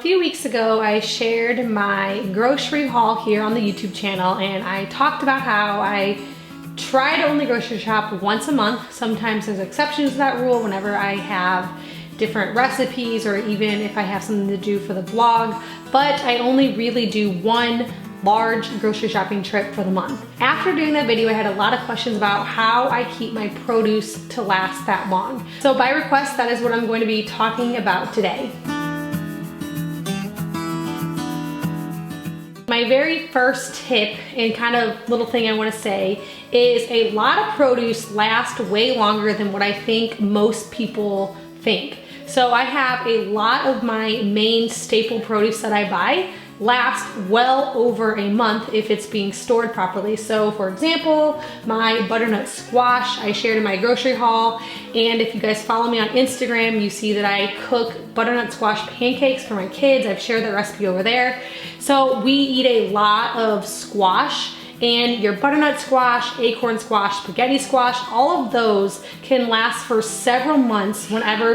few weeks ago, I shared my grocery haul here on the YouTube channel, and I talked about how I try to only grocery shop once a month. Sometimes there's exceptions to that rule whenever I have different recipes or even if I have something to do for the vlog, but I only really do one large grocery shopping trip for the month. After doing that video, I had a lot of questions about how I keep my produce to last that long. So by request, that is what I'm going to be talking about today. My very first tip and kind of little thing I want to say is a lot of produce lasts way longer than what I think most people think. So I have a lot of my main staple produce that I buy last well over a month if it's being stored properly. So for example, my butternut squash I shared in my grocery haul, and if you guys follow me on Instagram, you see that I cook butternut squash pancakes for my kids. I've shared the recipe over there. So we eat a lot of squash, and your butternut squash, acorn squash, spaghetti squash, all of those can last for several months whenever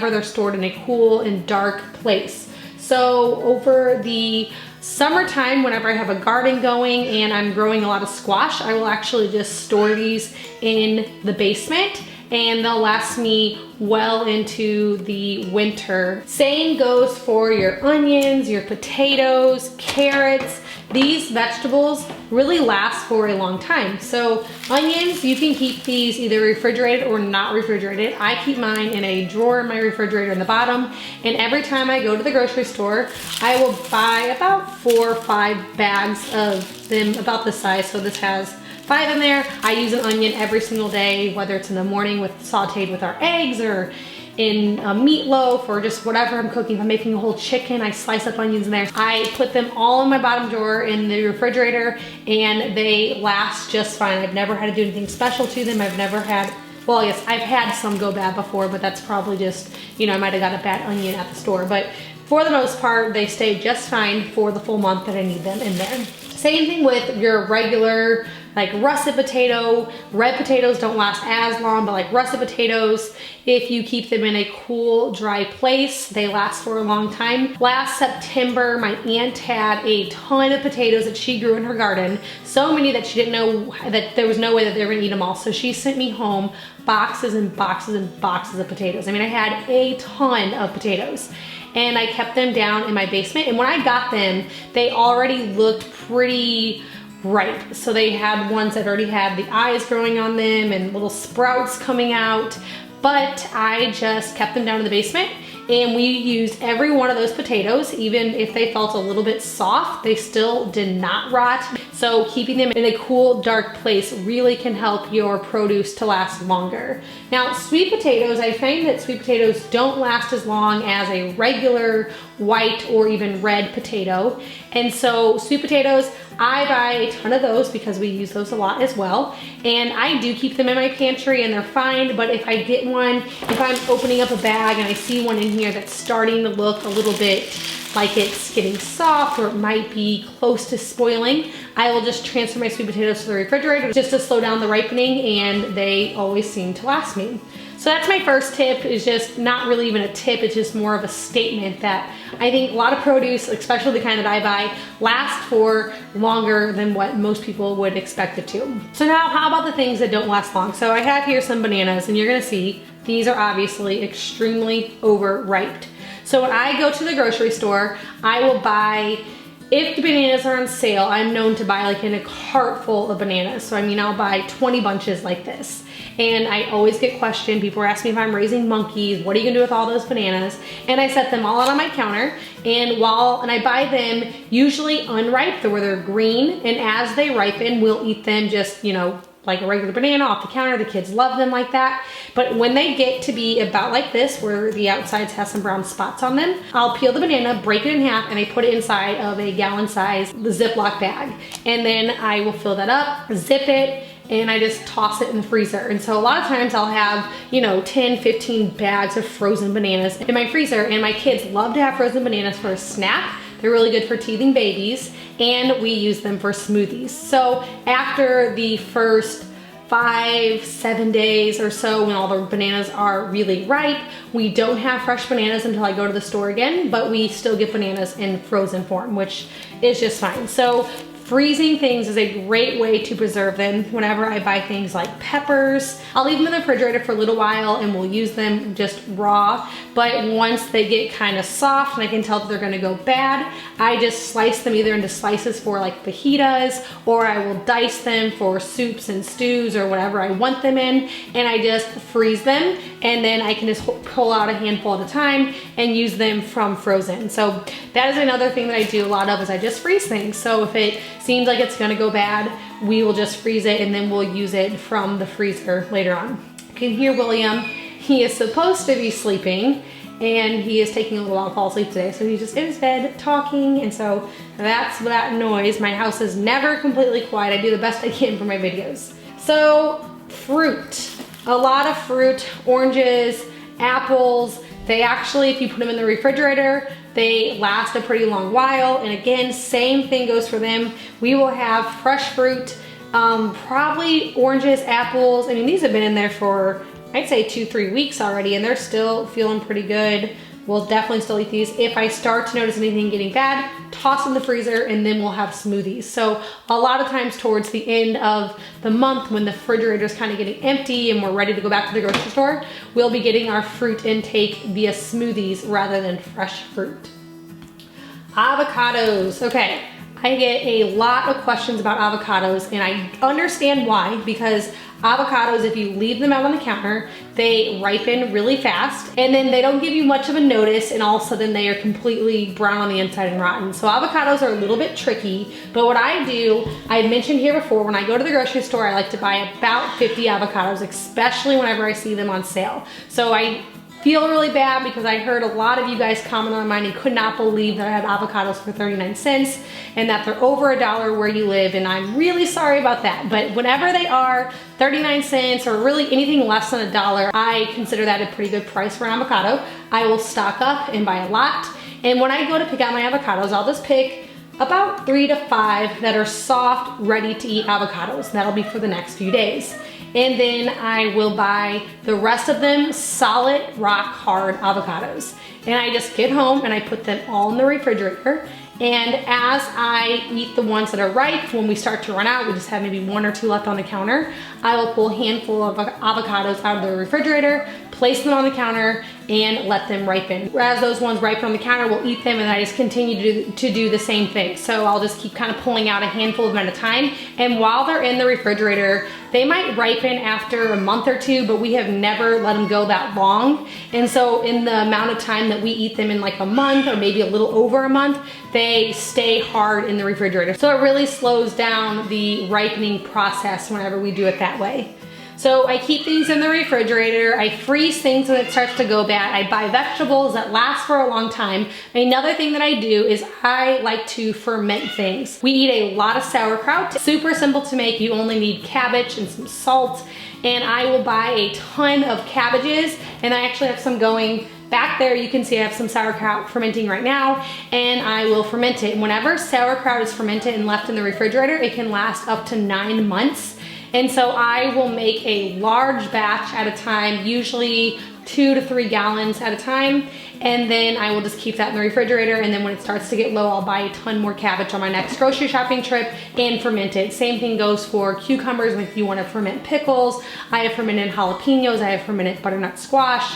they're stored in a cool and dark place. So over the summertime, whenever I have a garden going and I'm growing a lot of squash, I will actually just store these in the basement and they'll last me well into the winter. Same goes for your onions, your potatoes, carrots. These vegetables really last for a long time. So onions, you can keep these either refrigerated or not refrigerated. I keep mine in a drawer in my refrigerator in the bottom, and every time I go to the grocery store, I will buy about 4 or 5 bags of them about this size. So this has 5 in there. I use an onion every single day, whether it's in the morning with sauteed with our eggs or in a meatloaf or just whatever I'm cooking. If I'm making a whole chicken, I slice up onions in there. I put them all in my bottom drawer in the refrigerator and they last just fine. I've never had to do anything special to them. I've never had, well, yes, I've had some go bad before, but that's probably just, you know, I might have got a bad onion at the store. But for the most part, they stay just fine for the full month that I need them in there. Same thing with your regular like russet potato. Red potatoes don't last as long, but like russet potatoes, if you keep them in a cool, dry place, they last for a long time. Last September, my aunt had a ton of potatoes that she grew in her garden. So many that she didn't know that there was no way that they were gonna eat them all. So she sent me home boxes and boxes and boxes of potatoes. I mean, I had a ton of potatoes. And I kept them down in my basement. And when I got them, they already looked pretty ripe. So they had ones that already had the eyes growing on them and little sprouts coming out. But I just kept them down in the basement, and we used every one of those potatoes. Even if they felt a little bit soft, they still did not rot. So keeping them in a cool, dark place really can help your produce to last longer. Now, sweet potatoes, I find that sweet potatoes don't last as long as a regular white or even red potato. And so sweet potatoes, I buy a ton of those because we use those a lot as well. And I do keep them in my pantry and they're fine, but if I get one, if I'm opening up a bag and I see one in here that's starting to look a little bit like it's getting soft or it might be close to spoiling, I will just transfer my sweet potatoes to the refrigerator just to slow down the ripening, and they always seem to last me. So that's my first tip. Is just not really even a tip, it's just more of a statement that I think a lot of produce, especially the kind that I buy, last for longer than what most people would expect it to. So now how about the things that don't last long? So I have here some bananas, and you're gonna see these are obviously extremely overripe. So when I go to the grocery store, I will buy, if the bananas are on sale, I'm known to buy like in a cart full of bananas. So I mean, I'll buy 20 bunches like this. And I always get questioned, people are asking me if I'm raising monkeys, what are you gonna do with all those bananas? And I set them all out on my counter, and I buy them usually unripe, where they're green, and as they ripen, we'll eat them just, you know, like a regular banana off the counter. The kids love them like that. But when they get to be about like this, where the outsides have some brown spots on them, I'll peel the banana, break it in half, and I put it inside of a gallon-sized Ziploc bag. And then I will fill that up, zip it, and I just toss it in the freezer. And so a lot of times I'll have, you know, 10, 15 bags of frozen bananas in my freezer, and my kids love to have frozen bananas for a snack. They're really good for teething babies, and we use them for smoothies. So after the first 5, 7 days or so when all the bananas are really ripe. We don't have fresh bananas until I go to the store again, but we still get bananas in frozen form, which is just fine. So freezing things is a great way to preserve them. Whenever I buy things like peppers, I'll leave them in the refrigerator for a little while and we'll use them just raw. But once they get kind of soft and I can tell that they're gonna go bad, I just slice them either into slices for like fajitas, or I will dice them for soups and stews or whatever I want them in, and I just freeze them, and then I can just pull out a handful at a time and use them from frozen. So that is another thing that I do a lot of, is I just freeze things. So if it seems like it's gonna go bad, we will just freeze it and then we'll use it from the freezer later on. You can hear William. He is supposed to be sleeping and he is taking a little while to fall asleep today. So he's just in his bed talking, and so that's that noise. My house is never completely quiet. I do the best I can for my videos. So fruit, a lot of fruit, oranges, apples. They actually, if you put them in the refrigerator, they last a pretty long while. And again, same thing goes for them. We will have fresh fruit, probably oranges, apples. I mean, these have been in there for, I'd say 2-3 weeks already, and they're still feeling pretty good. We'll definitely still eat these. If I start to notice anything getting bad, toss in the freezer and then we'll have smoothies. So a lot of times towards the end of the month, when the refrigerator is kind of getting empty and we're ready to go back to the grocery store, we'll be getting our fruit intake via smoothies rather than fresh fruit. Avocados. Okay, I get a lot of questions about avocados, and I understand why, because avocados, if you leave them out on the counter, they ripen really fast, and then they don't give you much of a notice, and all of a sudden they are completely brown on the inside and rotten. So avocados are a little bit tricky, but what I do, I mentioned here before, when I go to the grocery store, I like to buy about 50 avocados, especially whenever I see them on sale. So I feel really bad because I heard a lot of you guys comment on mine and could not believe that I had avocados for 39 cents and that they're over $1 where you live, and I'm really sorry about that. But whenever they are 39 cents or really anything less than $1, I consider that a pretty good price for an avocado. I will stock up and buy a lot, and when I go to pick out my avocados, I'll just pick about 3 to 5 that are soft, ready to eat avocados. That'll be for the next few days. And then I will buy the rest of them solid, rock hard avocados. And I just get home and I put them all in the refrigerator. And as I eat the ones that are ripe, when we start to run out, we just have maybe 1 or 2 left on the counter, I will pull a handful of avocados out of the refrigerator, place them on the counter, and let them ripen. As those ones ripen on the counter, we'll eat them, and I just continue to do the same thing. So I'll just keep kind of pulling out a handful of them at a time. And while they're in the refrigerator, they might ripen after a month or 2, but we have never let them go that long. And so in the amount of time that we eat them, in like a month or maybe a little over a month, they stay hard in the refrigerator. So it really slows down the ripening process whenever we do it that way. So I keep things in the refrigerator. I freeze things when it starts to go bad. I buy vegetables that last for a long time. Another thing that I do is I like to ferment things. We eat a lot of sauerkraut. Super simple to make. You only need cabbage and some salt. And I will buy a ton of cabbages, and I actually have some going back there. You can see I have some sauerkraut fermenting right now, and I will ferment it. And whenever sauerkraut is fermented and left in the refrigerator, it can last up to 9 months. And so I will make a large batch at a time, usually 2 to 3 gallons at a time. And then I will just keep that in the refrigerator. And then when it starts to get low, I'll buy a ton more cabbage on my next grocery shopping trip and ferment it. Same thing goes for cucumbers. If you want to ferment pickles, I have fermented jalapenos, I have fermented butternut squash,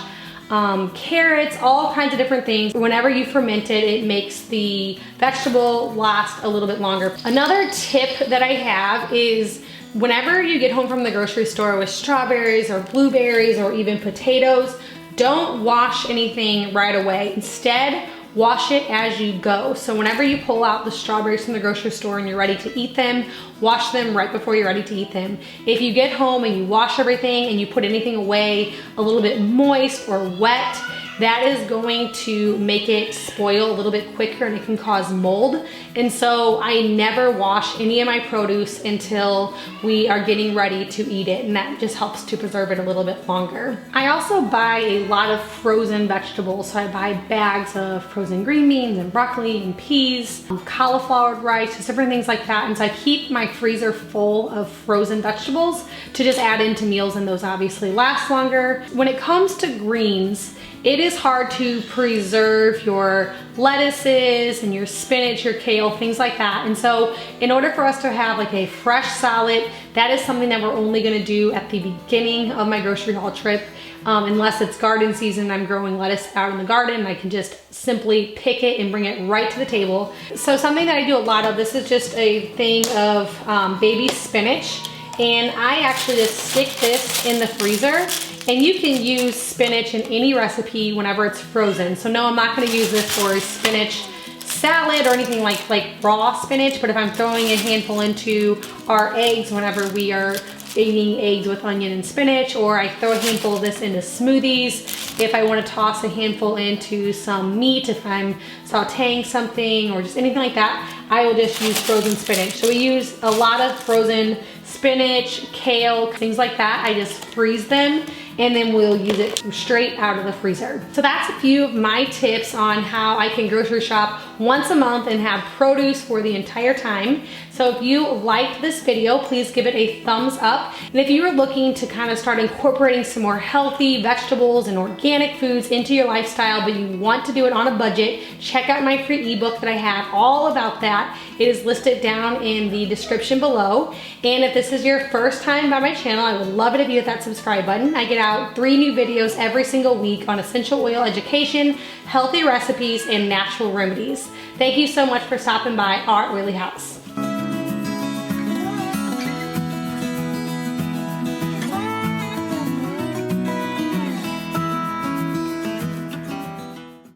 carrots, all kinds of different things. Whenever you ferment it, it makes the vegetable last a little bit longer. Another tip that I have is, whenever you get home from the grocery store with strawberries or blueberries or even potatoes, don't wash anything right away. Instead, wash it as you go. So whenever you pull out the strawberries from the grocery store and you're ready to eat them, wash them right before you're ready to eat them. If you get home and you wash everything and you put anything away a little bit moist or wet, that is going to make it spoil a little bit quicker and it can cause mold. And so I never wash any of my produce until we are getting ready to eat it, and that just helps to preserve it a little bit longer. I also buy a lot of frozen vegetables. So I buy bags of frozen green beans and broccoli and peas, cauliflower rice, just different things like that. And so I keep my freezer full of frozen vegetables to just add into meals, and those obviously last longer. When it comes to greens, it is hard to preserve your lettuces and your spinach, your kale, things like that. And so in order for us to have like a fresh salad, that is something that we're only gonna do at the beginning of my grocery haul trip. Unless it's garden season, I'm growing lettuce out in the garden, I can just simply pick it and bring it right to the table. So something that I do a lot of, this is just a thing of baby spinach. And I actually just stick this in the freezer, and you can use spinach in any recipe whenever it's frozen. So no, I'm not gonna use this for a spinach salad or anything like raw spinach, but if I'm throwing a handful into our eggs whenever we are eating eggs with onion and spinach, or I throw a handful of this into smoothies. If I want to toss a handful into some meat, if I'm sauteing something or just anything like that, I will just use frozen spinach. So we use a lot of frozen spinach, kale, things like that. I just freeze them and then we'll use it straight out of the freezer. So that's a few of my tips on how I can grocery shop once a month and have produce for the entire time. So if you liked this video, please give it a thumbs up. And if you are looking to kind of start incorporating some more healthy vegetables and organic foods into your lifestyle, but you want to do it on a budget, check out my free ebook that I have all about that. It is listed down in the description below. And if this is your first time by my channel, I would love it if you hit that subscribe button. I get out 3 new videos every single week on essential oil education, healthy recipes, and natural remedies. Thank you so much for stopping by Art Really House.